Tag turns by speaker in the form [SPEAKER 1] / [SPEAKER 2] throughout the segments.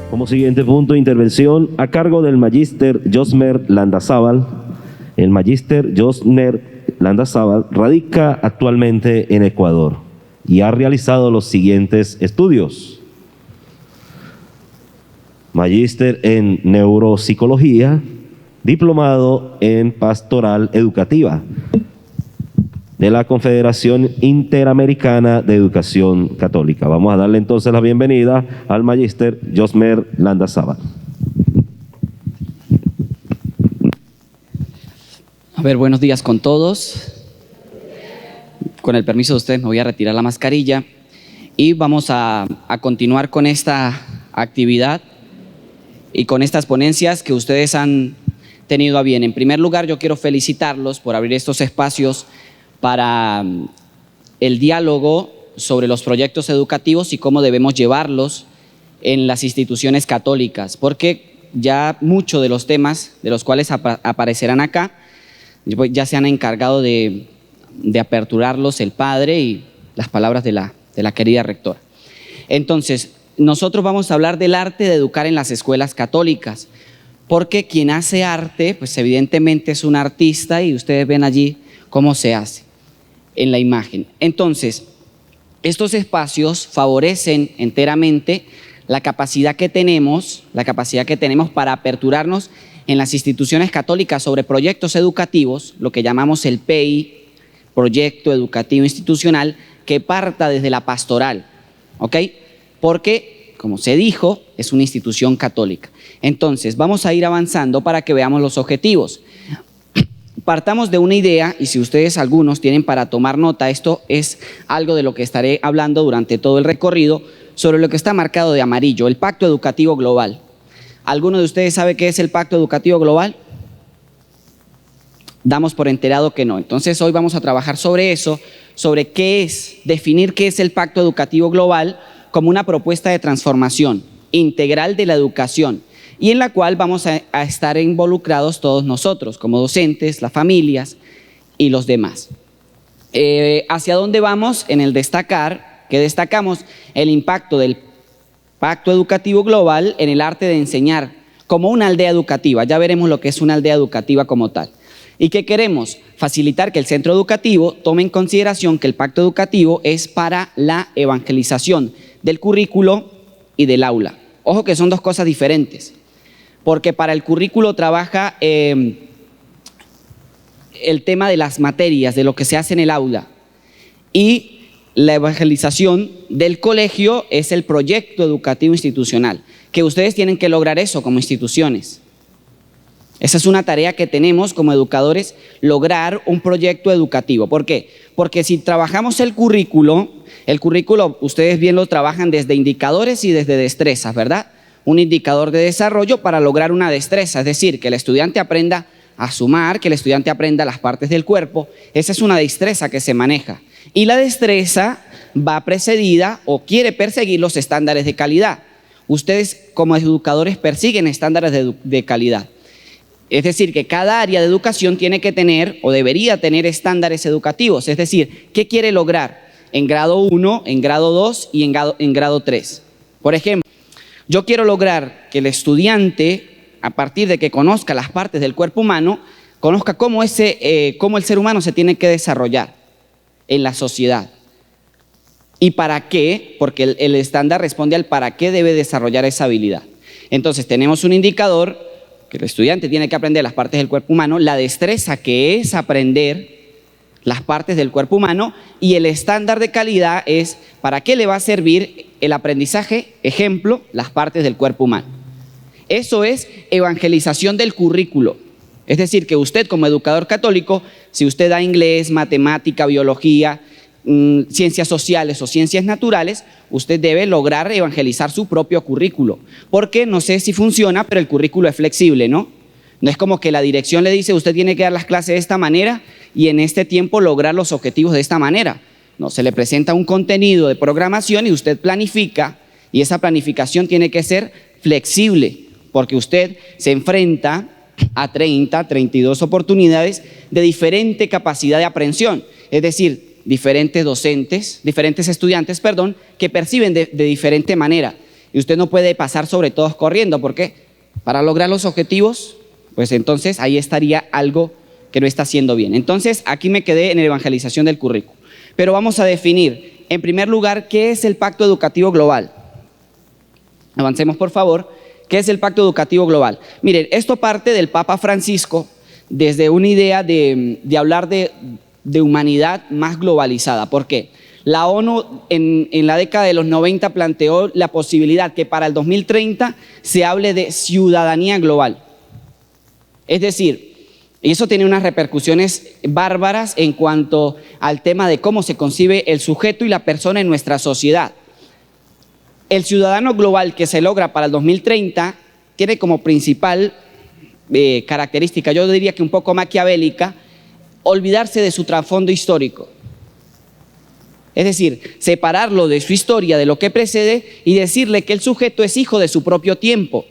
[SPEAKER 1] Como siguiente punto de intervención, a cargo del Magíster Josmer Landazábal. El Magíster Josmer Landazábal radica actualmente en Ecuador y ha realizado los siguientes estudios: Magíster en Neuropsicología, diplomado en Pastoral Educativa de la Confederación Interamericana de Educación Católica. Vamos a darle entonces la bienvenida al Magíster Josmer Landazábal.
[SPEAKER 2] A ver, buenos días con todos. Con el permiso de ustedes me voy a retirar la mascarilla y vamos a continuar con esta actividad y con estas ponencias que ustedes han tenido a bien. En primer lugar, yo quiero felicitarlos por abrir estos espacios para el diálogo sobre los proyectos educativos y cómo debemos llevarlos en las instituciones católicas, porque ya muchos de los temas de los cuales aparecerán acá ya se han encargado de aperturarlos el Padre y las palabras de la querida rectora. Entonces, nosotros vamos a hablar del arte de educar en las escuelas católicas, porque quien hace arte, pues evidentemente es un artista y ustedes ven allí cómo se hace en la imagen. Entonces, estos espacios favorecen enteramente la capacidad que tenemos para aperturarnos en las instituciones católicas sobre proyectos educativos, lo que llamamos el PEI, Proyecto Educativo Institucional, que parta desde la pastoral, ¿ok? Porque, como se dijo, es una institución católica. Entonces, vamos a ir avanzando para que veamos los objetivos. Partamos de una idea, y si ustedes algunos tienen para tomar nota, esto es algo de lo que estaré hablando durante todo el recorrido, sobre lo que está marcado de amarillo, el Pacto Educativo Global. ¿Alguno de ustedes sabe qué es el Pacto Educativo Global? Damos por enterado que no. Entonces hoy vamos a trabajar sobre eso, sobre definir qué es el Pacto Educativo Global como una propuesta de transformación integral de la educación, y en la cual vamos a estar involucrados todos nosotros, como docentes, las familias y los demás. ¿Hacia dónde vamos? En el destacar, que destacamos el impacto del Pacto Educativo Global en el arte de enseñar como una aldea educativa. Ya veremos lo que es una aldea educativa como tal. ¿Y qué queremos? Facilitar que el centro educativo tome en consideración que el Pacto Educativo es para la evangelización del currículo y del aula. Ojo que son dos cosas diferentes. Porque para el currículo trabaja el tema de las materias, de lo que se hace en el aula. Y la evangelización del colegio es el proyecto educativo institucional, que ustedes tienen que lograr eso como instituciones. Esa es una tarea que tenemos como educadores, lograr un proyecto educativo. ¿Por qué? Porque si trabajamos el currículo ustedes bien lo trabajan desde indicadores y desde destrezas, ¿verdad? Un indicador de desarrollo para lograr una destreza, es decir, que el estudiante aprenda a sumar, que el estudiante aprenda las partes del cuerpo. Esa es una destreza que se maneja. Y la destreza va precedida o quiere perseguir los estándares de calidad. Ustedes como educadores persiguen estándares de calidad. Es decir, que cada área de educación tiene que tener o debería tener estándares educativos. Es decir, ¿qué quiere lograr en grado 1, en grado 2 y en grado 3? Por ejemplo, yo quiero lograr que el estudiante, a partir de que conozca las partes del cuerpo humano, conozca cómo el ser humano se tiene que desarrollar en la sociedad. ¿Y para qué? Porque el estándar responde al para qué debe desarrollar esa habilidad. Entonces tenemos un indicador que el estudiante tiene que aprender las partes del cuerpo humano, la destreza que es aprender las partes del cuerpo humano, y el estándar de calidad es para qué le va a servir el aprendizaje, ejemplo, las partes del cuerpo humano. Eso es evangelización del currículo. Es decir, que usted como educador católico, si usted da inglés, matemática, biología, ciencias sociales o ciencias naturales, usted debe lograr evangelizar su propio currículo. Porque no sé si funciona, pero el currículo es flexible, ¿no? No es como que la dirección le dice, usted tiene que dar las clases de esta manera y en este tiempo lograr los objetivos de esta manera. No, se le presenta un contenido de programación y usted planifica, y esa planificación tiene que ser flexible, porque usted se enfrenta a 32 oportunidades de diferente capacidad de aprehensión, es decir, diferentes estudiantes, que perciben de diferente manera. Y usted no puede pasar sobre todos corriendo, porque para lograr los objetivos, pues entonces ahí estaría algo que no está haciendo bien. Entonces aquí me quedé en la evangelización del currículo. Pero vamos a definir, en primer lugar, ¿qué es el Pacto Educativo Global? Avancemos, por favor. ¿Qué es el Pacto Educativo Global? Miren, esto parte del Papa Francisco desde una idea de hablar de humanidad más globalizada. ¿Por qué? La ONU en la década de los 90 planteó la posibilidad que para el 2030 se hable de ciudadanía global. Es decir, y eso tiene unas repercusiones bárbaras en cuanto al tema de cómo se concibe el sujeto y la persona en nuestra sociedad. El ciudadano global que se logra para el 2030 tiene como principal característica, yo diría que un poco maquiavélica, olvidarse de su trasfondo histórico. Es decir, separarlo de su historia, de lo que precede, y decirle que el sujeto es hijo de su propio tiempo.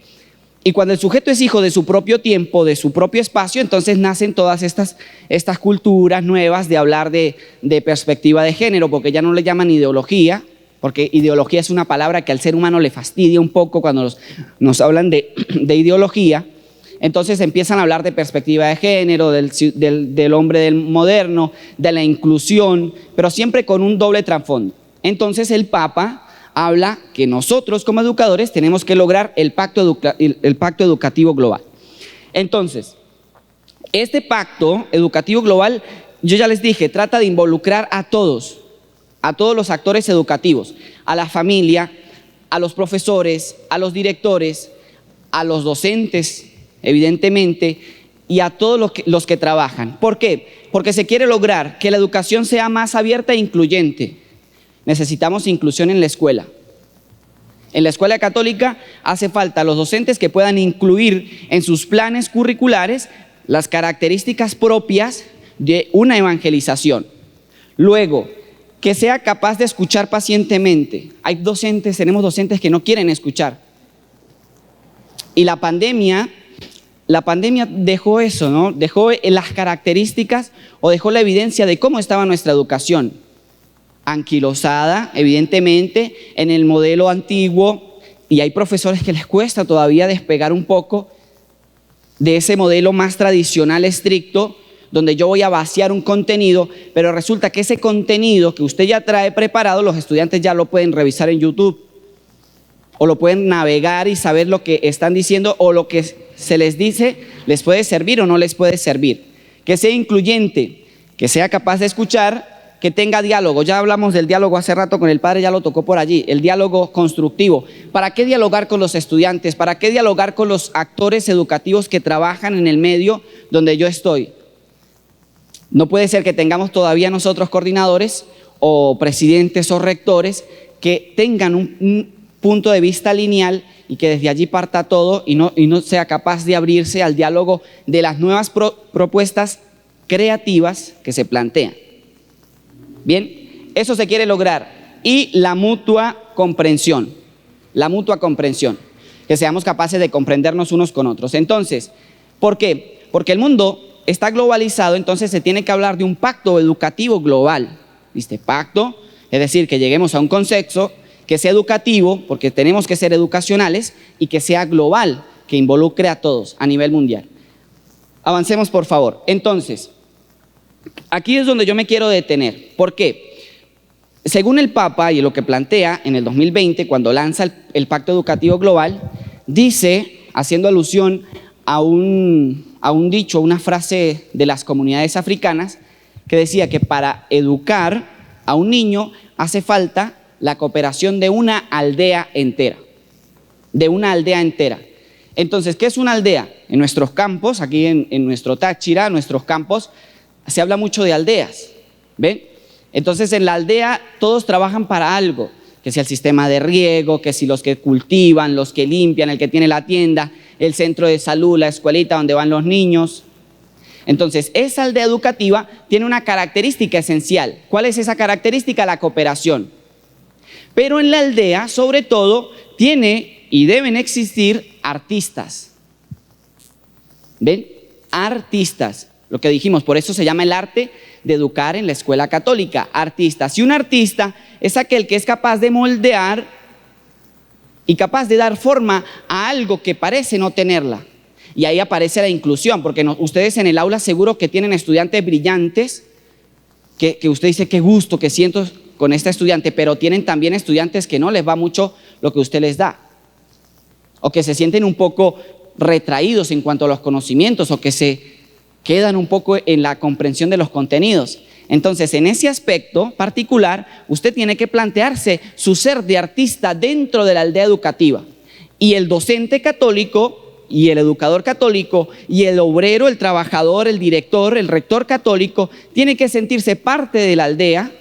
[SPEAKER 2] Y cuando el sujeto es hijo de su propio tiempo, de su propio espacio, entonces nacen todas estas culturas nuevas de hablar de perspectiva de género, porque ya no le llaman ideología, porque ideología es una palabra que al ser humano le fastidia un poco cuando nos hablan de ideología. Entonces empiezan a hablar de perspectiva de género, del hombre del moderno, de la inclusión, pero siempre con un doble trasfondo. Entonces el Papa habla que nosotros como educadores tenemos que lograr el pacto educativo global. Entonces, este pacto educativo global, yo ya les dije, trata de involucrar a todos los actores educativos, a la familia, a los profesores, a los directores, a los docentes, evidentemente, y a todos los que trabajan. ¿Por qué? Porque se quiere lograr que la educación sea más abierta e incluyente. Necesitamos inclusión en la escuela. En la escuela católica hace falta los docentes que puedan incluir en sus planes curriculares las características propias de una evangelización. Luego, que sea capaz de escuchar pacientemente. Tenemos docentes que no quieren escuchar. Y la pandemia dejó eso, ¿no? Dejó las características o dejó la evidencia de cómo estaba nuestra educación. Anquilosada, evidentemente, en el modelo antiguo, y hay profesores que les cuesta todavía despegar un poco de ese modelo más tradicional, estricto, donde yo voy a vaciar un contenido, pero resulta que ese contenido que usted ya trae preparado, los estudiantes ya lo pueden revisar en YouTube, o lo pueden navegar y saber lo que están diciendo, o lo que se les dice les puede servir o no les puede servir. Que sea incluyente, que sea capaz de escuchar, que tenga diálogo. Ya hablamos del diálogo hace rato con el padre, ya lo tocó por allí, el diálogo constructivo. ¿Para qué dialogar con los estudiantes? ¿Para qué dialogar con los actores educativos que trabajan en el medio donde yo estoy? No puede ser que tengamos todavía nosotros coordinadores o presidentes o rectores que tengan un punto de vista lineal y que desde allí parta todo y no sea capaz de abrirse al diálogo de las nuevas propuestas creativas que se plantean. Bien, eso se quiere lograr. Y la mutua comprensión, que seamos capaces de comprendernos unos con otros. Entonces, ¿por qué? Porque el mundo está globalizado, entonces se tiene que hablar de un pacto educativo global. ¿Viste? Pacto, es decir, que lleguemos a un consenso que sea educativo, porque tenemos que ser educacionales, y que sea global, que involucre a todos a nivel mundial. Avancemos, por favor. Entonces, aquí es donde yo me quiero detener. ¿Por qué? Según el Papa y lo que plantea en el 2020, cuando lanza el Pacto Educativo Global, dice, haciendo alusión a un dicho, una frase de las comunidades africanas, que decía que para educar a un niño hace falta la cooperación de una aldea entera. Entonces, ¿qué es una aldea? En nuestros campos, aquí en nuestro Táchira, nuestros campos, se habla mucho de aldeas, ¿ven? Entonces en la aldea todos trabajan para algo, que si el sistema de riego, que si los que cultivan, los que limpian, el que tiene la tienda, el centro de salud, la escuelita donde van los niños. Entonces esa aldea educativa tiene una característica esencial. ¿Cuál es esa característica? La cooperación. Pero en la aldea, sobre todo, tiene y deben existir artistas. ¿Ven? Artistas. Lo que dijimos, por eso se llama el arte de educar en la escuela católica, artistas. Y un artista es aquel que es capaz de moldear y capaz de dar forma a algo que parece no tenerla. Y ahí aparece la inclusión, porque ustedes en el aula seguro que tienen estudiantes brillantes, que usted dice qué gusto que siento con este estudiante, pero tienen también estudiantes que no les va mucho lo que usted les da, o que se sienten un poco retraídos en cuanto a los conocimientos, o que se quedan un poco en la comprensión de los contenidos. Entonces, en ese aspecto particular, usted tiene que plantearse su ser de artista dentro de la aldea educativa. Y el docente católico, y el educador católico, y el obrero, el trabajador, el director, el rector católico, tiene que sentirse parte de la aldea,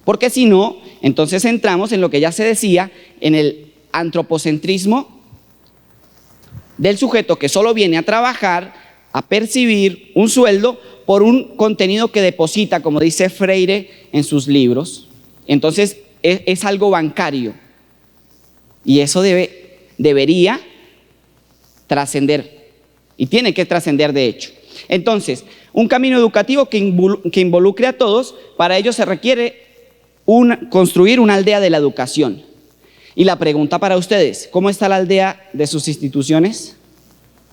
[SPEAKER 2] porque si no, entonces entramos en lo que ya se decía, en el antropocentrismo del sujeto que solo viene a trabajar, a percibir un sueldo por un contenido que deposita, como dice Freire en sus libros. Entonces es algo bancario, y eso debería trascender, y tiene que trascender de hecho. Entonces, un camino educativo que involucre a todos, para ello se requiere construir una aldea de la educación. Y la pregunta para ustedes, ¿cómo está la aldea de sus instituciones?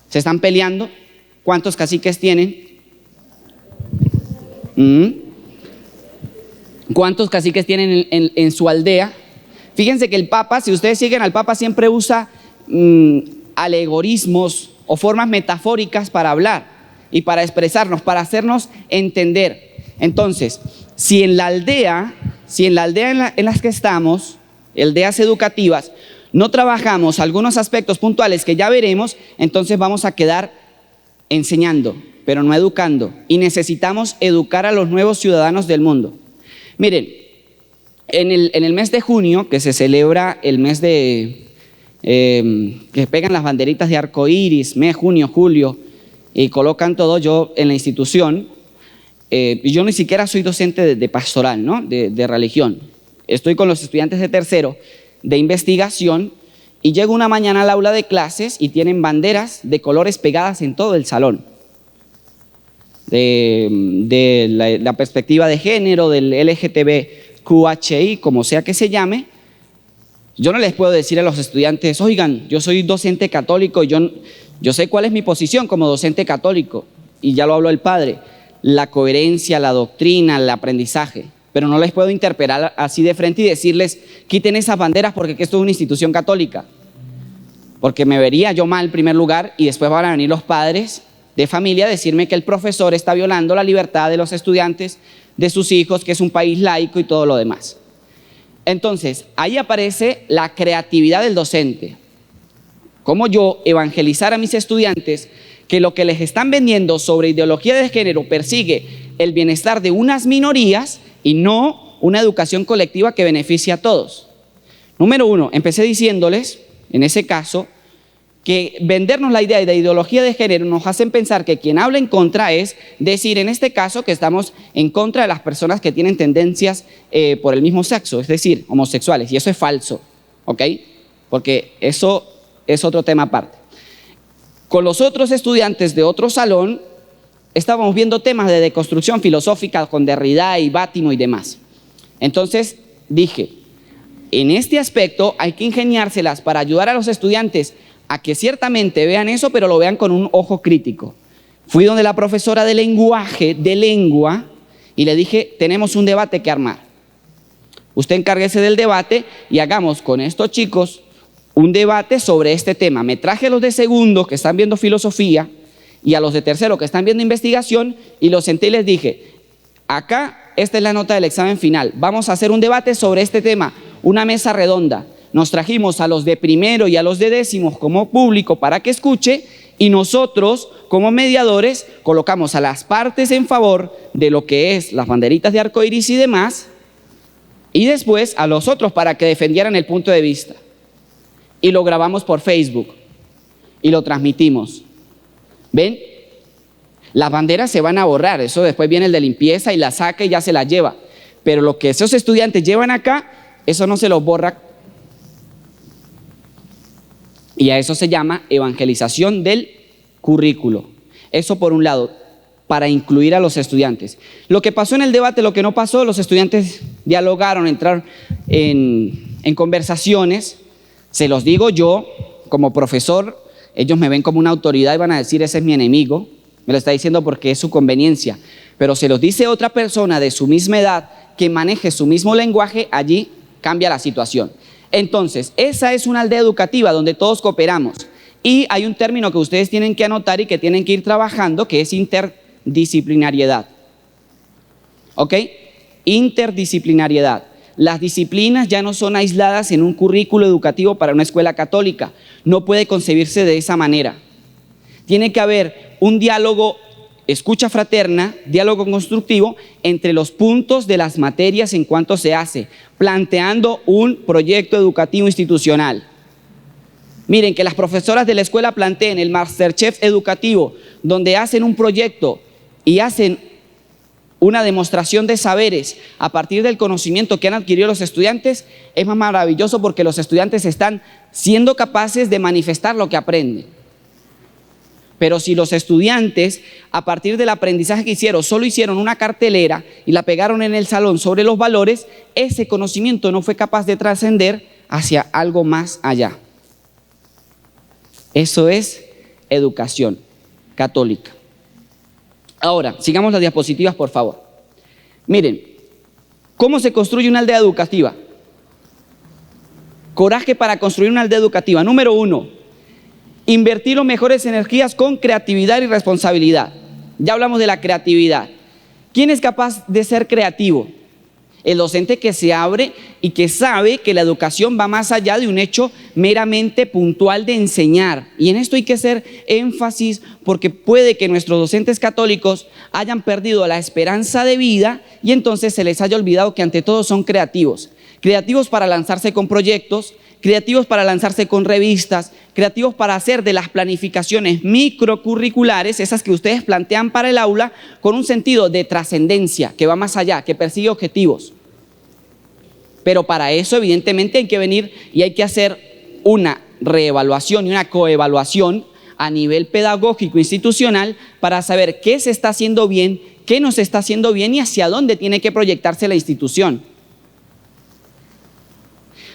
[SPEAKER 2] ¿Se están peleando? ¿Cuántos caciques tienen? ¿Cuántos caciques tienen en su aldea? Fíjense que el Papa, si ustedes siguen al Papa, siempre usa alegorismos o formas metafóricas para hablar y para expresarnos, para hacernos entender. Entonces, si en la aldea en las que estamos, aldeas educativas, no trabajamos algunos aspectos puntuales que ya veremos, entonces vamos a quedar enseñando, pero no educando, y necesitamos educar a los nuevos ciudadanos del mundo. Miren, en el mes de junio, que se celebra el mes de que pegan las banderitas de arcoíris, mes, junio, julio, y colocan todo, yo en la institución, y yo ni siquiera soy docente de pastoral, ¿no? de religión, estoy con los estudiantes de tercero de investigación, y llego una mañana al aula de clases y tienen banderas de colores pegadas en todo el salón, de la perspectiva de género, del LGTBQHI, como sea que se llame. Yo no les puedo decir a los estudiantes, oigan, yo soy docente católico, yo sé cuál es mi posición como docente católico, y ya lo habló el padre, la coherencia, la doctrina, el aprendizaje, pero no les puedo interpelar así de frente y decirles, quiten esas banderas porque esto es una institución católica, porque me vería yo mal en primer lugar, y después van a venir los padres de familia a decirme que el profesor está violando la libertad de los estudiantes, de sus hijos, que es un país laico y todo lo demás. Entonces, ahí aparece la creatividad del docente. Cómo yo evangelizar a mis estudiantes que lo que les están vendiendo sobre ideología de género persigue el bienestar de unas minorías y no una educación colectiva que beneficie a todos. Número uno, empecé diciéndoles, en ese caso, que vendernos la idea de ideología de género nos hacen pensar que quien habla en contra es decir, en este caso, que estamos en contra de las personas que tienen tendencias por el mismo sexo, es decir, homosexuales, y eso es falso, ¿ok? Porque eso es otro tema aparte. Con los otros estudiantes de otro salón, estábamos viendo temas de deconstrucción filosófica con Derrida y Bátimo y demás. Entonces dije, en este aspecto hay que ingeniárselas para ayudar a los estudiantes a que ciertamente vean eso, pero lo vean con un ojo crítico. Fui donde la profesora de lenguaje, de lengua, y le dije, tenemos un debate que armar. Usted encárguese del debate y hagamos con estos chicos un debate sobre este tema. Me traje a los de segundo que están viendo filosofía y a los de tercero que están viendo investigación, y los senté y les dije, acá esta es la nota del examen final, vamos a hacer un debate sobre este tema, una mesa redonda. Nos trajimos a los de primero y a los de décimos como público para que escuche, y nosotros como mediadores colocamos a las partes en favor de lo que es las banderitas de arcoíris y demás, y después a los otros para que defendieran el punto de vista. Y lo grabamos por Facebook y lo transmitimos. ¿Ven? Las banderas se van a borrar, eso después viene el de limpieza y la saca y ya se las lleva. Pero lo que esos estudiantes llevan acá, eso no se los borra. Y a eso se llama evangelización del currículo. Eso por un lado, para incluir a los estudiantes. Lo que pasó en el debate, lo que no pasó, los estudiantes dialogaron, entraron en conversaciones Se los digo yo, como profesor, ellos me ven como una autoridad y van a decir, ese es mi enemigo. Me lo está diciendo porque es su conveniencia. Pero se los dice otra persona de su misma edad que maneje su mismo lenguaje, allí cambia la situación. Entonces, esa es una aldea educativa donde todos cooperamos. Y hay un término que ustedes tienen que anotar y que tienen que ir trabajando, que es interdisciplinariedad. ¿Ok? Interdisciplinariedad. Las disciplinas ya no son aisladas en un currículo educativo para una escuela católica. No puede concebirse de esa manera. Tiene que haber un diálogo, escucha fraterna, diálogo constructivo entre los puntos de las materias en cuanto se hace, planteando un proyecto educativo institucional. Miren, que las profesoras de la escuela planteen el Masterchef educativo, donde hacen un proyecto y hacen una demostración de saberes a partir del conocimiento que han adquirido los estudiantes, es más maravilloso porque los estudiantes están siendo capaces de manifestar lo que aprenden. Pero si los estudiantes, a partir del aprendizaje que hicieron, solo hicieron una cartelera y la pegaron en el salón sobre los valores, ese conocimiento no fue capaz de trascender hacia algo más allá. Eso es educación católica. Ahora, sigamos las diapositivas, por favor. Miren, ¿cómo se construye una aldea educativa? Coraje para construir una aldea educativa. Número 1, invertir las mejores energías con creatividad y responsabilidad. Ya hablamos de la creatividad. ¿Quién es capaz de ser creativo? El docente que se abre y que sabe que la educación va más allá de un hecho meramente puntual de enseñar. Y en esto hay que hacer énfasis porque puede que nuestros docentes católicos hayan perdido la esperanza de vida y entonces se les haya olvidado que ante todo son creativos. Creativos para lanzarse con proyectos, creativos para lanzarse con revistas, creativos para hacer de las planificaciones microcurriculares, esas que ustedes plantean para el aula, con un sentido de trascendencia, que va más allá, que persigue objetivos. Pero para eso, evidentemente, hay que venir y hay que hacer una reevaluación y una coevaluación a nivel pedagógico institucional para saber qué se está haciendo bien, qué no se está haciendo bien y hacia dónde tiene que proyectarse la institución.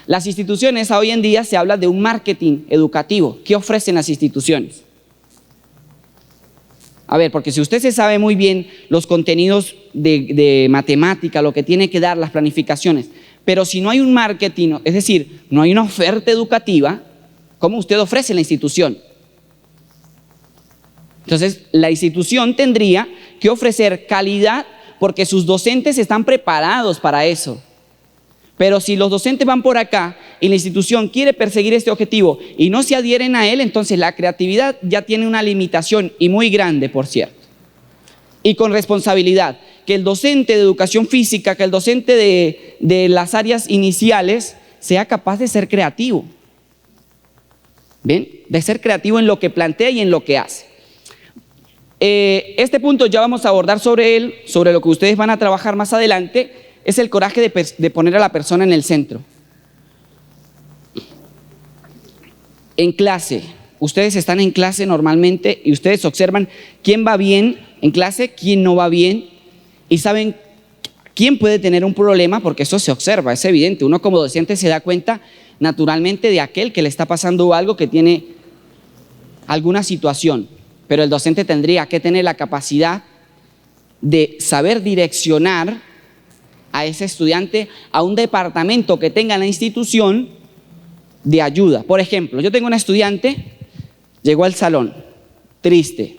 [SPEAKER 2] Las instituciones, hoy en día se habla de un marketing educativo. ¿Qué ofrecen las instituciones? A ver, porque si usted se sabe muy bien los contenidos de matemática, lo que tiene que dar, las planificaciones, pero si no hay un marketing, es decir, no hay una oferta educativa, ¿cómo usted ofrece la institución? Entonces, la institución tendría que ofrecer calidad porque sus docentes están preparados para eso. Pero si los docentes van por acá y la institución quiere perseguir este objetivo y no se adhieren a él, entonces la creatividad ya tiene una limitación y muy grande, por cierto. Y con responsabilidad, que el docente de educación física, que el docente de las áreas iniciales sea capaz de ser creativo. ¿Ven? De ser creativo en lo que plantea y en lo que hace. Este punto ya vamos a abordar sobre él, sobre lo que ustedes van a trabajar más adelante. Es el coraje de poner a la persona en el centro. En clase, ustedes están en clase normalmente y ustedes observan quién va bien en clase, quién no va bien y saben quién puede tener un problema porque eso se observa, es evidente. Uno como docente se da cuenta naturalmente de aquel que le está pasando algo, que tiene alguna situación, pero el docente tendría que tener la capacidad de saber direccionar a ese estudiante a un departamento que tenga en la institución de ayuda. Por ejemplo, yo tengo una estudiante, llegó al salón, triste,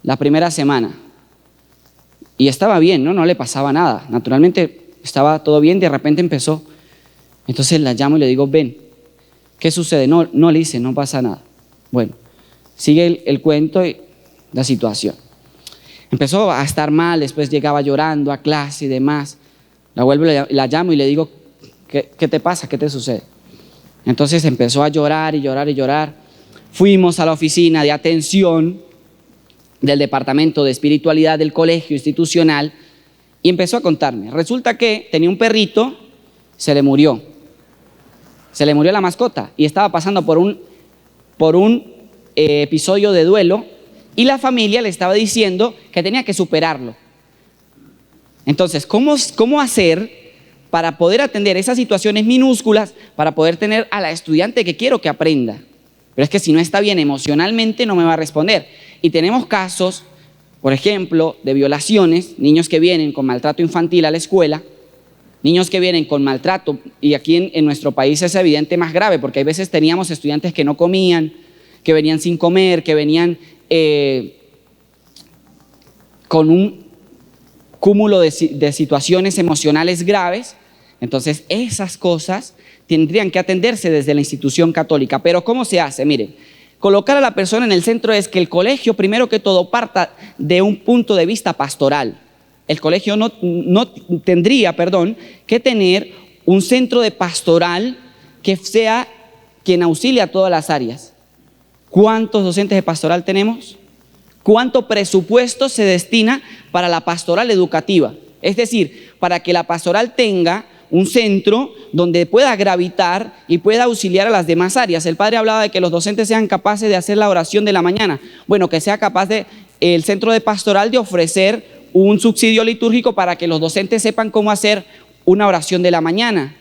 [SPEAKER 2] la primera semana, y estaba bien, no le pasaba nada, naturalmente estaba todo bien, de repente empezó, entonces la llamo y le digo, ven, ¿qué sucede? No le dice, no pasa nada. Bueno, sigue el cuento y la situación. Empezó a estar mal, después llegaba llorando a clase y demás. La llamo y le digo, ¿qué te pasa? ¿Qué te sucede? Entonces empezó a llorar y llorar y llorar. Fuimos a la oficina de atención del departamento de espiritualidad del colegio institucional y empezó a contarme. Resulta que tenía un perrito, se le murió la mascota y estaba pasando por un episodio de duelo y la familia le estaba diciendo que tenía que superarlo. Entonces, ¿cómo hacer para poder atender esas situaciones minúsculas, para poder tener a la estudiante que quiero que aprenda. Pero es que si no está bien emocionalmente no me va a responder. Y tenemos casos, por ejemplo, de violaciones, niños que vienen con maltrato infantil a la escuela, niños que vienen con maltrato, y aquí en nuestro país es evidente más grave, porque hay veces teníamos estudiantes que no comían, que venían sin comer, que venían con un cúmulo de situaciones emocionales graves. Entonces esas cosas tendrían que atenderse desde la institución católica. Pero ¿cómo se hace? Miren, colocar a la persona en el centro es que el colegio, primero que todo, parta de un punto de vista pastoral. El colegio no tendría que tener un centro de pastoral que sea quien auxilia a todas las áreas. ¿Cuántos docentes de pastoral tenemos? ¿Cuánto presupuesto se destina para la pastoral educativa? Es decir, para que la pastoral tenga un centro donde pueda gravitar y pueda auxiliar a las demás áreas. El padre hablaba de que los docentes sean capaces de hacer la oración de la mañana. Bueno, que sea capaz el centro de pastoral de ofrecer un subsidio litúrgico para que los docentes sepan cómo hacer una oración de la mañana.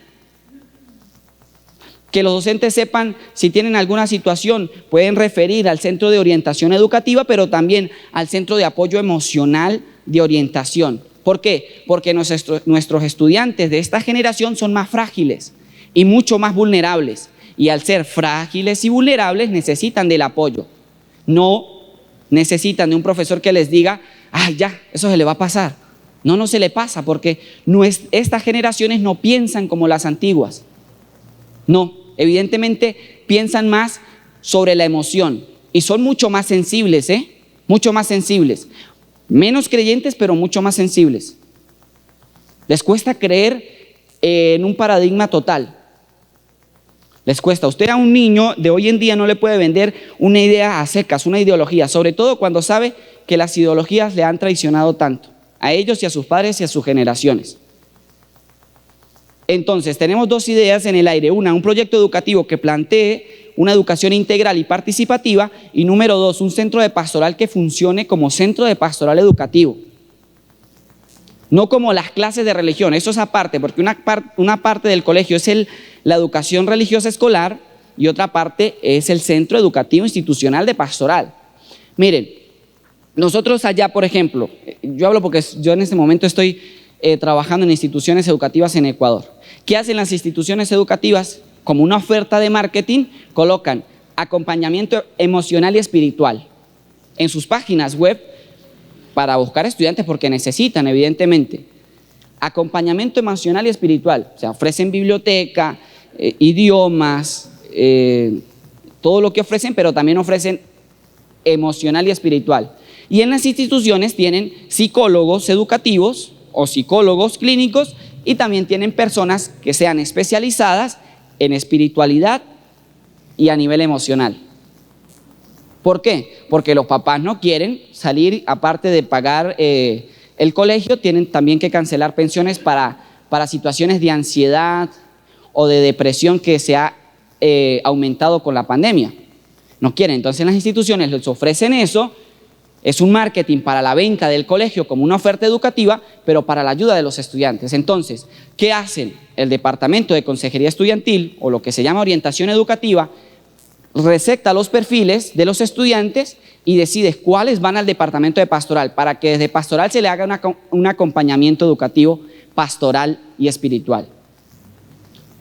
[SPEAKER 2] Que los docentes sepan si tienen alguna situación, pueden referir al centro de orientación educativa, pero también al centro de apoyo emocional de orientación. ¿Por qué? Porque nuestros estudiantes de esta generación son más frágiles y mucho más vulnerables. Y al ser frágiles y vulnerables necesitan del apoyo. No necesitan de un profesor que les diga, ya, eso se le va a pasar. No se le pasa porque estas generaciones no piensan como las antiguas. No, evidentemente piensan más sobre la emoción y son mucho más sensibles, mucho más sensibles. Menos creyentes, pero mucho más sensibles. Les cuesta creer en un paradigma total. Les cuesta. Usted a un niño de hoy en día no le puede vender una idea a secas, una ideología, sobre todo cuando sabe que las ideologías le han traicionado tanto a ellos y a sus padres y a sus generaciones. Entonces, tenemos dos ideas en el aire. Una, un proyecto educativo que plantee una educación integral y participativa. Y número dos, un centro de pastoral que funcione como centro de pastoral educativo. No como las clases de religión, eso es aparte, porque una parte del colegio es la educación religiosa escolar y otra parte es el centro educativo institucional de pastoral. Miren, nosotros allá, por ejemplo, yo hablo porque yo en este momento estoy trabajando en instituciones educativas en Ecuador. ¿Qué hacen las instituciones educativas? Como una oferta de marketing, colocan acompañamiento emocional y espiritual en sus páginas web para buscar estudiantes porque necesitan, evidentemente. Acompañamiento emocional y espiritual, o sea, ofrecen biblioteca, idiomas, todo lo que ofrecen, pero también ofrecen emocional y espiritual. Y en las instituciones tienen psicólogos educativos o psicólogos clínicos y también tienen personas que sean especializadas en espiritualidad y a nivel emocional. ¿Por qué? Porque los papás no quieren salir, aparte de pagar el colegio, tienen también que cancelar pensiones para situaciones de ansiedad o de depresión que se ha aumentado con la pandemia. No quieren, entonces las instituciones les ofrecen eso. Es un marketing para la venta del colegio como una oferta educativa, pero para la ayuda de los estudiantes. Entonces, ¿qué hacen? El Departamento de Consejería Estudiantil, o lo que se llama orientación educativa, resecta los perfiles de los estudiantes y decide cuáles van al departamento de pastoral, para que desde pastoral se le haga un acompañamiento educativo, pastoral y espiritual.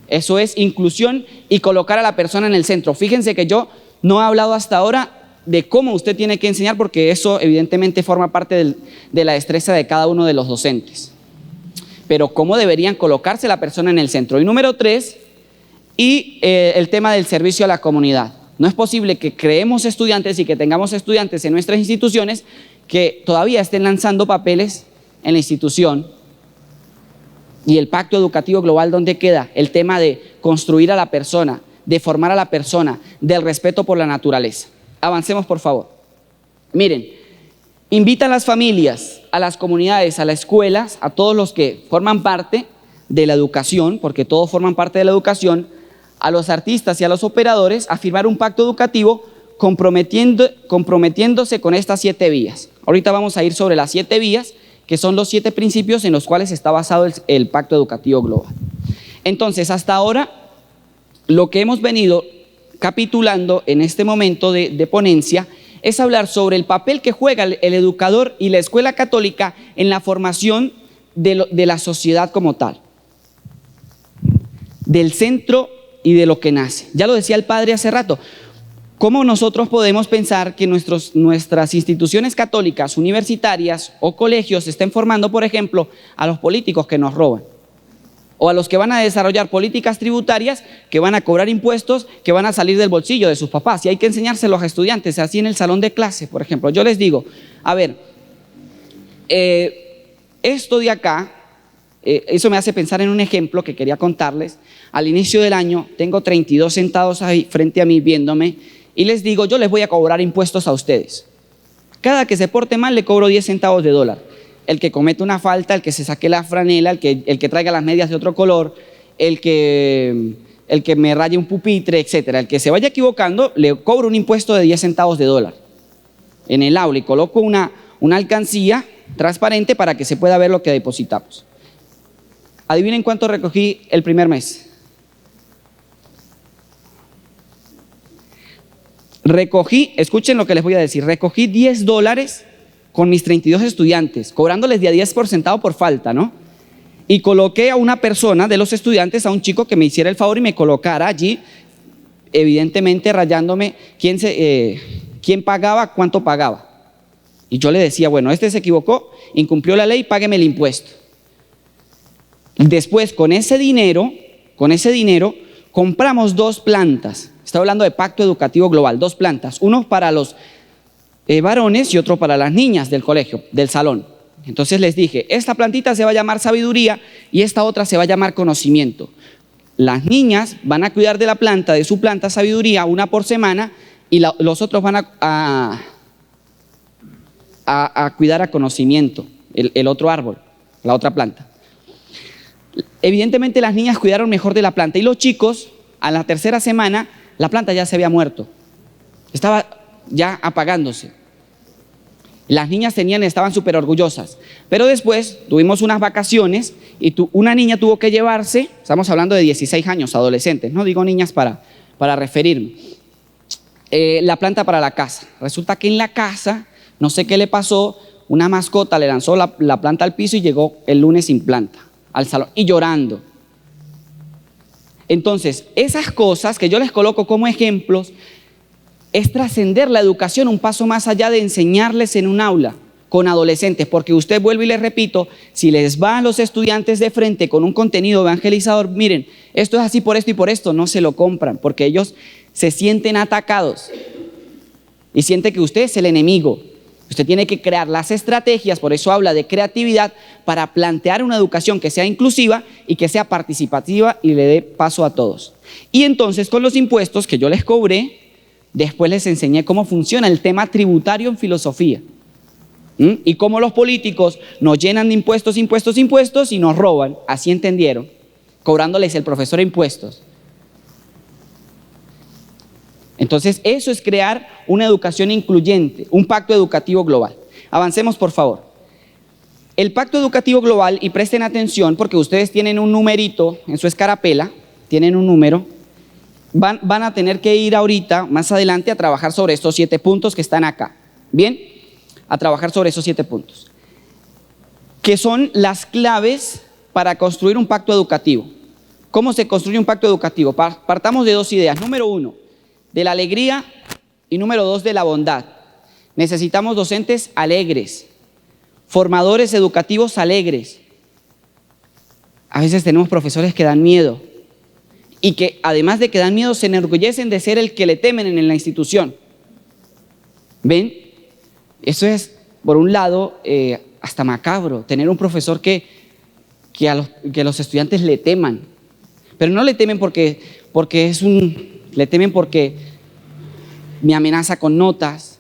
[SPEAKER 2] Eso es inclusión y colocar a la persona en el centro. Fíjense que yo no he hablado hasta ahora de cómo usted tiene que enseñar, porque eso evidentemente forma parte de la destreza de cada uno de los docentes. Pero cómo deberían colocarse la persona en el centro. Y número 3, el tema del servicio a la comunidad. No es posible que creemos estudiantes y que tengamos estudiantes en nuestras instituciones que todavía estén lanzando papeles en la institución. Y el pacto educativo global, ¿dónde queda? El tema de construir a la persona, de formar a la persona, del respeto por la naturaleza. Avancemos, por favor. Miren, invitan a las familias, a las comunidades, a las escuelas, a todos los que forman parte de la educación, porque todos forman parte de la educación, a los artistas y a los operadores a firmar un pacto educativo comprometiéndose con estas 7 vías. Ahorita vamos a ir sobre las 7 vías que son los 7 principios en los cuales está basado el Pacto Educativo Global. Entonces, hasta ahora, lo que hemos venido capitulando en este momento de ponencia es hablar sobre el papel que juega el educador y la escuela católica en la formación de la sociedad como tal, del centro y de lo que nace. Ya lo decía el padre hace rato, ¿cómo nosotros podemos pensar que nuestras instituciones católicas, universitarias o colegios estén formando, por ejemplo, a los políticos que nos roban? O a los que van a desarrollar políticas tributarias, que van a cobrar impuestos, que van a salir del bolsillo de sus papás. Y hay que enseñárselos a los estudiantes, así en el salón de clase, por ejemplo. Yo les digo, a ver, esto de acá, eso me hace pensar en un ejemplo que quería contarles. Al inicio del año tengo 32 sentados ahí frente a mí viéndome y les digo, yo les voy a cobrar impuestos a ustedes. Cada que se porte mal le cobro 10 centavos de dólar. El que comete una falta, el que se saque la franela, el que traiga las medias de otro color, el que me raye un pupitre, etcétera. El que se vaya equivocando, le cobro un impuesto de 10 centavos de dólar en el aula y coloco una alcancía transparente para que se pueda ver lo que depositamos. Adivinen cuánto recogí el primer mes. Escuchen lo que les voy a decir, recogí $10 con mis 32 estudiantes, cobrándoles de a 10 por centavo por falta, ¿no? Y coloqué a una persona de los estudiantes, a un chico que me hiciera el favor y me colocara allí, evidentemente rayándome quién pagaba, cuánto pagaba. Y yo le decía, bueno, este se equivocó, incumplió la ley, págueme el impuesto. Después, con ese dinero, compramos 2 plantas. Estoy hablando de Pacto Educativo Global, 2 plantas, uno para los varones y otro para las niñas del colegio, del salón. Entonces les dije, esta plantita se va a llamar sabiduría y esta otra se va a llamar conocimiento. Las niñas van a cuidar de su planta sabiduría, una por semana, y los otros van a cuidar a conocimiento, el otro árbol, la otra planta. Evidentemente las niñas cuidaron mejor de la planta y los chicos, a la 3ª semana, la planta ya se había muerto, estaba ya apagándose. Las niñas estaban súper orgullosas, pero después tuvimos unas vacaciones y una niña tuvo que llevarse, estamos hablando de 16 años, adolescentes, no digo niñas para referirme, la planta para la casa. Resulta que en la casa, no sé qué le pasó, una mascota le lanzó la planta al piso y llegó el lunes sin planta al salón y llorando. Entonces, esas cosas que yo les coloco como ejemplos es trascender la educación un paso más allá de enseñarles en un aula con adolescentes, porque usted, vuelve y les repito, si les va a los estudiantes de frente con un contenido evangelizador, miren, esto es así por esto y por esto, no se lo compran, porque ellos se sienten atacados y sienten que usted es el enemigo. Usted tiene que crear las estrategias, por eso habla de creatividad, para plantear una educación que sea inclusiva y que sea participativa y le dé paso a todos. Y entonces con los impuestos que yo les cobré, después les enseñé cómo funciona el tema tributario en filosofía. Y cómo los políticos nos llenan de impuestos y nos roban, así entendieron, cobrándoles el profesor impuestos. Entonces eso es crear una educación incluyente, un pacto educativo global. Avancemos, por favor. El pacto educativo global, y presten atención porque ustedes tienen un numerito en su escarapela, tienen un número, van a tener que ir ahorita, más adelante, a trabajar sobre estos 7 puntos que están acá. ¿Bien? A trabajar sobre esos 7 puntos, que son las claves para construir un pacto educativo. ¿Cómo se construye un pacto educativo? Partamos de 2 ideas. Número 1, de la alegría, y número 2, de la bondad. Necesitamos docentes alegres, formadores educativos alegres. A veces tenemos profesores que dan miedo y que además de que dan miedo se enorgullecen de ser el que le temen en la institución. ¿Ven? Eso es, por un lado, hasta macabro, tener un profesor que los estudiantes le teman. Pero no le temen porque le temen porque me amenaza con notas.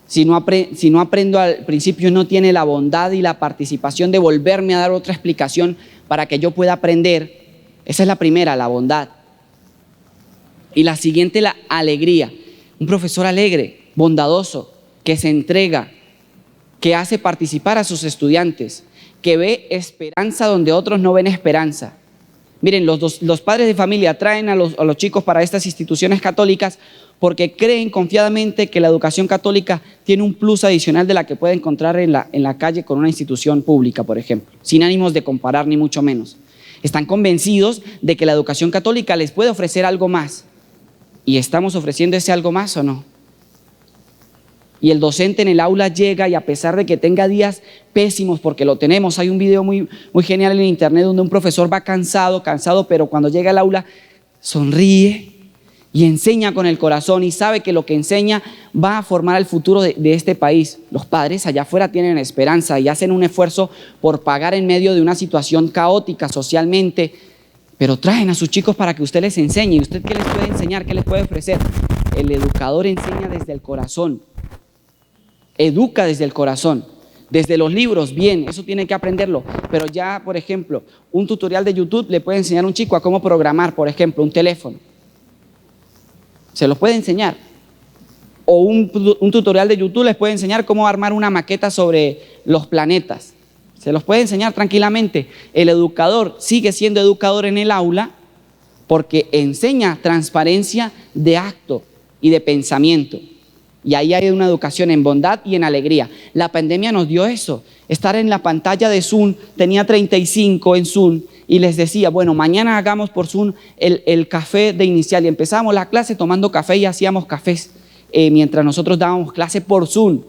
[SPEAKER 2] Si no aprendo al principio, no tiene la bondad y la participación de volverme a dar otra explicación para que yo pueda aprender. Esa es la primera, la bondad. Y la siguiente, la alegría. Un profesor alegre, bondadoso, que se entrega, que hace participar a sus estudiantes, que ve esperanza donde otros no ven esperanza. Miren, los padres de familia traen a los chicos para estas instituciones católicas porque creen confiadamente que la educación católica tiene un plus adicional de la que puede encontrar en la calle con una institución pública, por ejemplo, sin ánimos de comparar ni mucho menos. Están convencidos de que la educación católica les puede ofrecer algo más. ¿Y estamos ofreciendo ese algo más o no? Y el docente en el aula llega y a pesar de que tenga días pésimos, porque lo tenemos, hay un video muy genial en internet donde un profesor va cansado, pero cuando llega al aula sonríe y enseña con el corazón y sabe que lo que enseña va a formar el futuro de este país. Los padres allá afuera tienen esperanza y hacen un esfuerzo por pagar en medio de una situación caótica socialmente, pero traen a sus chicos para que usted les enseñe. ¿Y usted qué les puede enseñar? ¿Qué les puede ofrecer? El educador enseña desde el corazón. Educa desde el corazón, desde los libros, bien, eso tiene que aprenderlo, pero ya, por ejemplo, un tutorial de YouTube le puede enseñar a un chico a cómo programar, por ejemplo, un teléfono. Se los puede enseñar. O un tutorial de YouTube les puede enseñar cómo armar una maqueta sobre los planetas. Se los puede enseñar tranquilamente. El educador sigue siendo educador en el aula porque enseña transparencia de acto y de pensamiento. Y ahí hay una educación en bondad y en alegría. La pandemia nos dio eso. Estar en la pantalla de Zoom, tenía 35 en Zoom y les decía, bueno, mañana hagamos por Zoom el café de inicial. Y empezamos la clase tomando café y hacíamos cafés mientras nosotros dábamos clase por Zoom.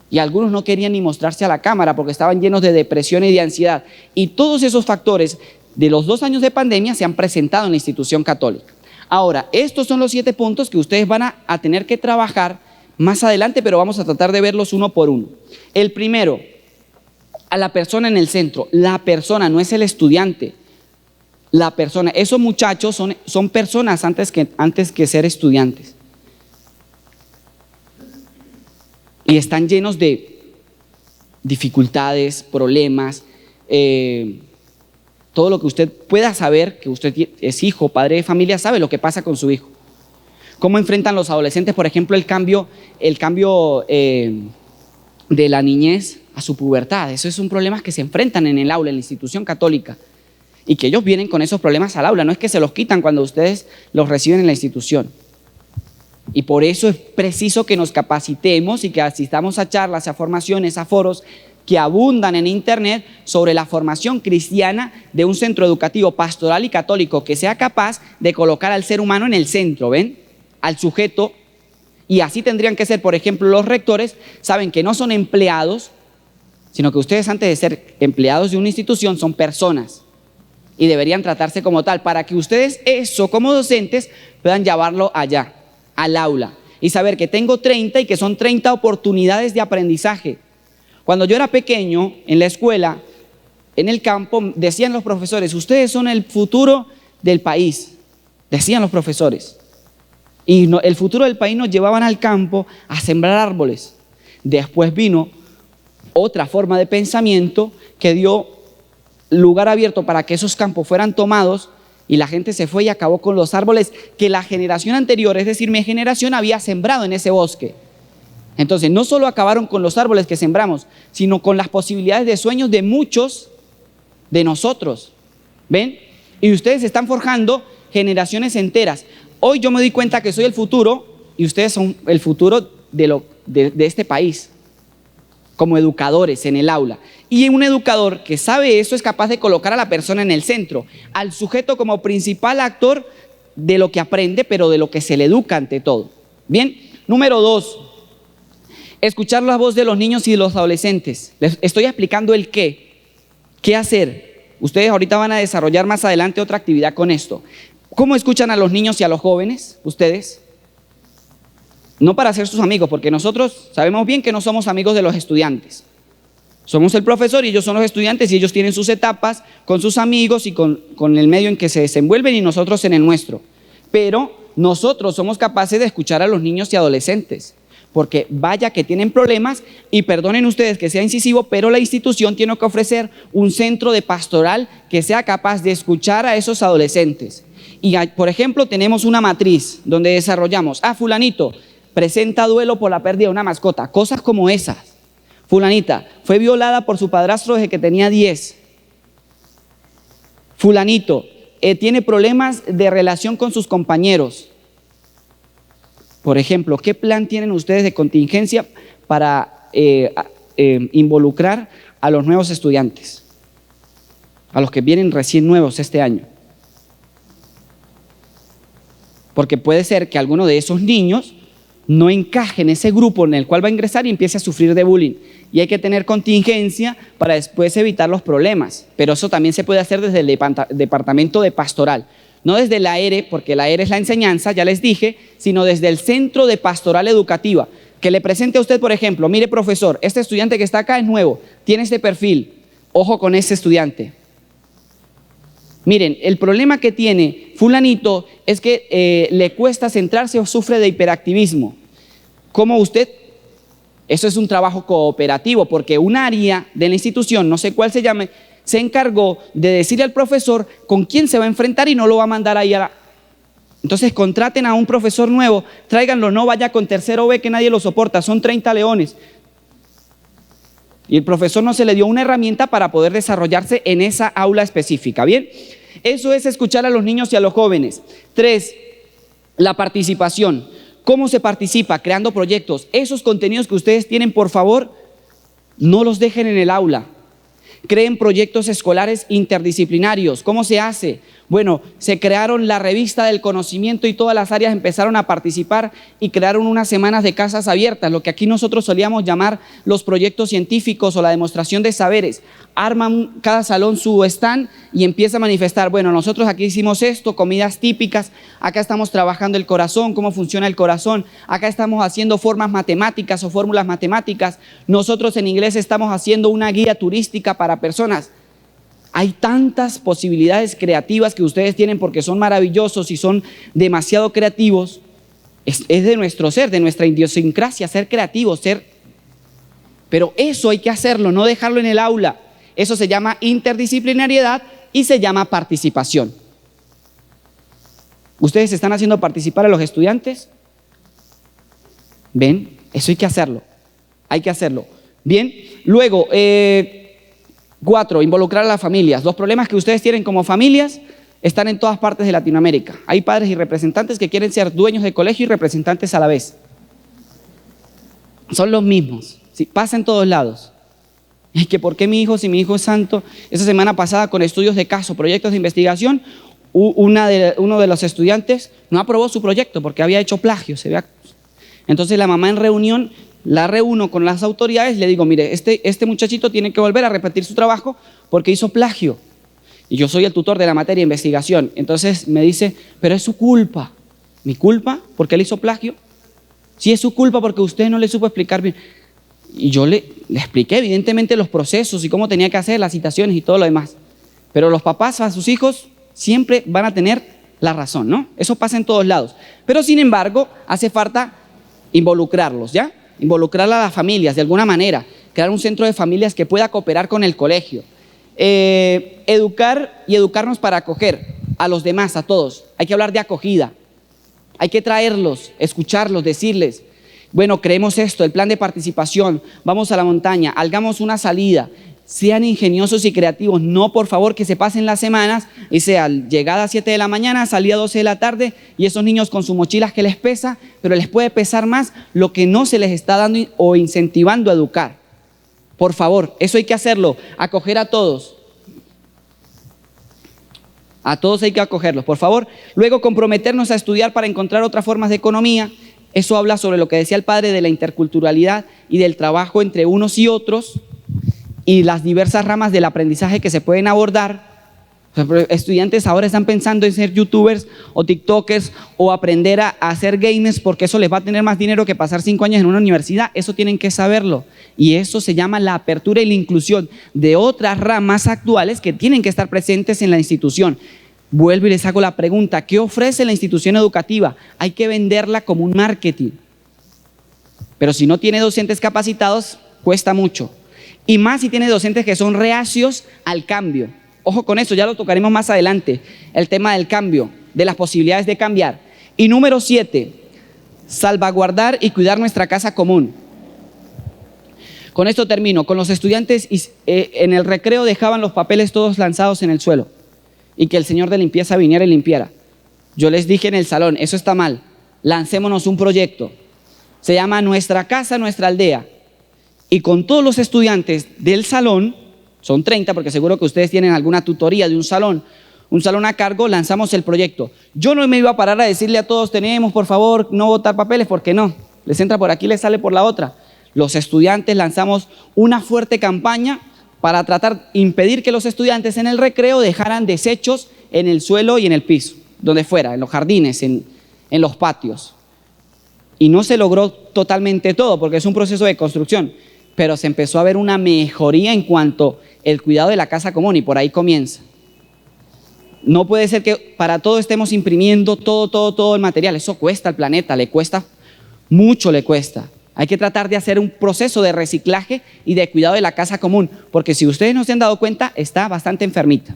[SPEAKER 2] Y algunos no querían ni mostrarse a la cámara porque estaban llenos de depresión y de ansiedad. Y todos esos factores de los 2 años de pandemia se han presentado en la institución católica. Ahora, estos son los 7 puntos que ustedes van a tener que trabajar más adelante, pero vamos a tratar de verlos uno por uno. El primero, a la persona en el centro. La persona, no es el estudiante. La persona. Esos muchachos son personas antes que ser estudiantes. Y están llenos de dificultades, problemas, todo lo que usted pueda saber, que usted es hijo, padre de familia, sabe lo que pasa con su hijo. ¿Cómo enfrentan los adolescentes, por ejemplo, el cambio de la niñez a su pubertad? Eso es un problema que se enfrentan en el aula, en la institución católica. Y que ellos vienen con esos problemas al aula, no es que se los quitan cuando ustedes los reciben en la institución. Y por eso es preciso que nos capacitemos y que asistamos a charlas, a formaciones, a foros que abundan en internet sobre la formación cristiana de un centro educativo pastoral y católico que sea capaz de colocar al ser humano en el centro, ¿ven? Al sujeto, y así tendrían que ser, por ejemplo, los rectores, saben que no son empleados, sino que ustedes antes de ser empleados de una institución son personas y deberían tratarse como tal, para que ustedes eso como docentes puedan llevarlo allá, al aula, y saber que tengo 30 y que son 30 oportunidades de aprendizaje. Cuando yo era pequeño, en la escuela, en el campo, decían los profesores, ustedes son el futuro del país, decían los profesores. Y el futuro del país nos llevaban al campo a sembrar árboles. Después vino otra forma de pensamiento que dio lugar abierto para que esos campos fueran tomados y la gente se fue y acabó con los árboles que la generación anterior, es decir, mi generación, había sembrado en ese bosque. Entonces, no solo acabaron con los árboles que sembramos, sino con las posibilidades de sueños de muchos de nosotros. ¿Ven? Y ustedes están forjando generaciones enteras. Hoy yo me doy cuenta que soy el futuro y ustedes son el futuro de este país, como educadores en el aula. Y un educador que sabe eso es capaz de colocar a la persona en el centro, al sujeto como principal actor de lo que aprende, pero de lo que se le educa ante todo. Bien, número 2, escuchar la voz de los niños y de los adolescentes. Les estoy explicando el qué hacer. Ustedes ahorita van a desarrollar más adelante otra actividad con esto. ¿Cómo escuchan a los niños y a los jóvenes ustedes? No para ser sus amigos, porque nosotros sabemos bien que no somos amigos de los estudiantes. Somos el profesor y ellos son los estudiantes y ellos tienen sus etapas con sus amigos y con el medio en que se desenvuelven y nosotros en el nuestro. Pero nosotros somos capaces de escuchar a los niños y adolescentes, porque vaya que tienen problemas y perdonen ustedes que sea incisivo, pero la institución tiene que ofrecer un centro de pastoral que sea capaz de escuchar a esos adolescentes. Y por ejemplo tenemos una matriz donde desarrollamos, fulanito presenta duelo por la pérdida de una mascota, cosas como esas. Fulanita fue violada por su padrastro desde que tenía 10. Fulanito tiene problemas de relación con sus compañeros. Por ejemplo, ¿qué plan tienen ustedes de contingencia para involucrar a los nuevos estudiantes? A los que vienen recién nuevos este año. Porque puede ser que alguno de esos niños no encaje en ese grupo en el cual va a ingresar y empiece a sufrir de bullying. Y hay que tener contingencia para después evitar los problemas. Pero eso también se puede hacer desde el departamento de pastoral. No desde la ERE, porque la ERE es la enseñanza, ya les dije, sino desde el Centro de Pastoral Educativa. Que le presente a usted, por ejemplo, mire profesor, este estudiante que está acá es nuevo, tiene este perfil, ojo con ese estudiante. Miren, el problema que tiene fulanito es que le cuesta centrarse o sufre de hiperactivismo. ¿Cómo usted? Eso es un trabajo cooperativo, porque un área de la institución, no sé cuál se llame, se encargó de decirle al profesor con quién se va a enfrentar y no lo va a mandar ahí a la... Entonces contraten a un profesor nuevo, tráiganlo, no vaya con tercero B que nadie lo soporta, son 30 leones. Y el profesor no se le dio una herramienta para poder desarrollarse en esa aula específica, ¿bien? Eso es escuchar a los niños y a los jóvenes. 3, la participación. ¿Cómo se participa? Creando proyectos. Esos contenidos que ustedes tienen, por favor, no los dejen en el aula. Creen proyectos escolares interdisciplinarios. ¿Cómo se hace? Bueno, se crearon la revista del conocimiento y todas las áreas empezaron a participar y crearon unas semanas de casas abiertas, lo que aquí nosotros solíamos llamar los proyectos científicos o la demostración de saberes. Arman cada salón su stand y empieza a manifestar, bueno, nosotros aquí hicimos esto, comidas típicas, acá estamos trabajando el corazón, cómo funciona el corazón, acá estamos haciendo formas matemáticas o fórmulas matemáticas, nosotros en inglés estamos haciendo una guía turística para personas. Hay tantas posibilidades creativas que ustedes tienen porque son maravillosos y son demasiado creativos. Es de nuestro ser, de nuestra idiosincrasia, ser creativos, Pero eso hay que hacerlo, no dejarlo en el aula. Eso se llama interdisciplinariedad y se llama participación. ¿Ustedes están haciendo participar a los estudiantes? ¿Ven? Eso hay que hacerlo. Hay que hacerlo. Bien, luego... 4, involucrar a las familias. Los problemas que ustedes tienen como familias están en todas partes de Latinoamérica. Hay padres y representantes que quieren ser dueños de colegio y representantes a la vez. Son los mismos. Sí, pasa en todos lados. Es que ¿por qué mi hijo, si mi hijo es santo? Esa semana pasada con estudios de caso, proyectos de investigación, uno de los estudiantes no aprobó su proyecto porque había hecho plagio. Entonces la mamá en reunión... La reúno con las autoridades, le digo, mire, este muchachito tiene que volver a repetir su trabajo porque hizo plagio. Y yo soy el tutor de la materia de investigación. Entonces me dice, pero es su culpa. ¿Mi culpa? ¿Porque él hizo plagio? Sí, es su culpa porque usted no le supo explicar bien. Y yo le expliqué evidentemente los procesos y cómo tenía que hacer las citaciones y todo lo demás. Pero los papás a sus hijos siempre van a tener la razón, ¿no? Eso pasa en todos lados. Pero sin embargo, hace falta involucrarlos, ¿ya? Involucrar a las familias de alguna manera, crear un centro de familias que pueda cooperar con el colegio, educar y educarnos para acoger a los demás, a todos. Hay que hablar de acogida, hay que traerlos, escucharlos, decirles, bueno, creemos esto, el plan de participación, vamos a la montaña, hagamos una salida, sean ingeniosos y creativos, no por favor que se pasen las semanas y sea llegada a 7 de la mañana, salida a 12 de la tarde y esos niños con sus mochilas que les pesa, pero les puede pesar más lo que no se les está dando o incentivando a educar. Por favor, eso hay que hacerlo, acoger a todos. A todos hay que acogerlos, por favor. Luego comprometernos a estudiar para encontrar otras formas de economía. Eso habla sobre lo que decía el padre de la interculturalidad y del trabajo entre unos y otros. Y las diversas ramas del aprendizaje que se pueden abordar. Estudiantes ahora están pensando en ser youtubers o tiktokers o aprender a hacer gamers porque eso les va a tener más dinero que pasar 5 años en una universidad. Eso tienen que saberlo. Y eso se llama la apertura y la inclusión de otras ramas actuales que tienen que estar presentes en la institución. Vuelvo y les hago la pregunta, ¿qué ofrece la institución educativa? Hay que venderla como un marketing. Pero si no tiene docentes capacitados, cuesta mucho. Y más si tiene docentes que son reacios al cambio. Ojo con eso, ya lo tocaremos más adelante, el tema del cambio, de las posibilidades de cambiar. Y número 7, salvaguardar y cuidar nuestra casa común. Con esto termino. Con los estudiantes en el recreo dejaban los papeles todos lanzados en el suelo y que el señor de limpieza viniera y limpiara. Yo les dije en el salón, eso está mal, lancémonos un proyecto. Se llama Nuestra Casa, Nuestra Aldea. Y con todos los estudiantes del salón, son 30 porque seguro que ustedes tienen alguna tutoría de un salón a cargo, lanzamos el proyecto. Yo no me iba a parar a decirle a todos, tenemos por favor no botar papeles, porque no, les entra por aquí, les sale por la otra. Los estudiantes lanzamos una fuerte campaña para tratar de impedir que los estudiantes en el recreo dejaran desechos en el suelo y en el piso, donde fuera, en los jardines, en los patios. Y no se logró totalmente todo porque es un proceso de construcción, pero se empezó a ver una mejoría en cuanto al cuidado de la casa común y por ahí comienza. No puede ser que para todo estemos imprimiendo todo el material. Eso cuesta al planeta, le cuesta mucho, le cuesta. Hay que tratar de hacer un proceso de reciclaje y de cuidado de la casa común, porque si ustedes no se han dado cuenta, está bastante enfermita.